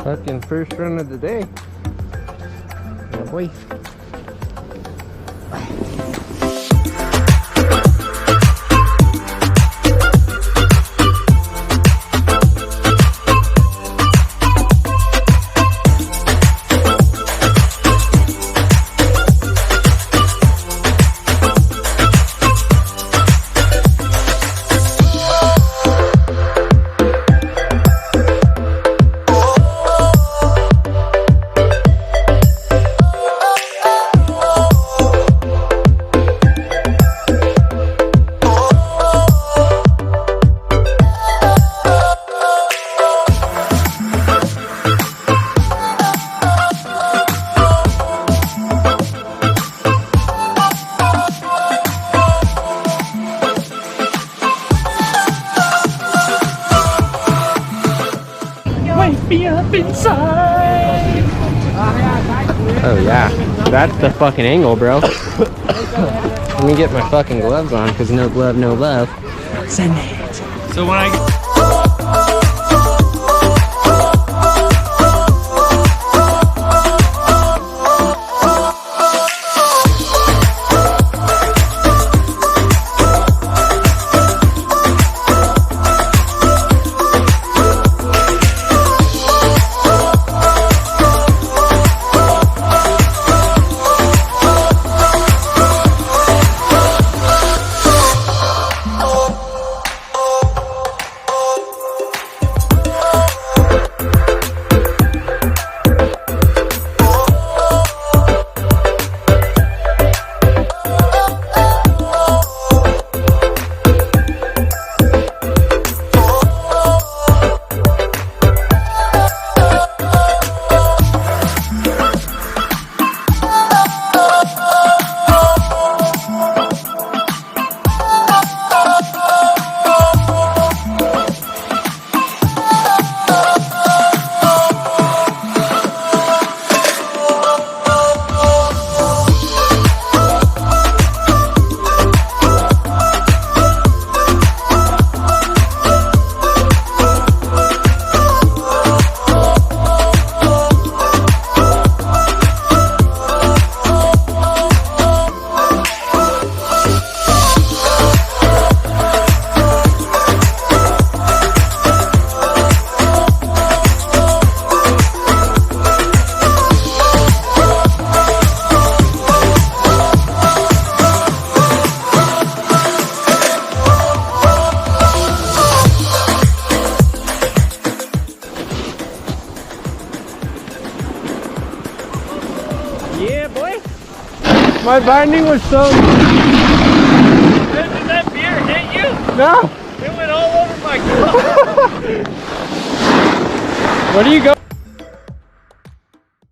Fucking first run of the day. Yeah, boy. Me up inside. Oh yeah, that's the fucking angle, bro. Let me get my fucking gloves on, cause no glove, no love. Send it. So when I Yeah, boy. My binding was so. Did that beer hit you? No. It went all over my car. What do you go?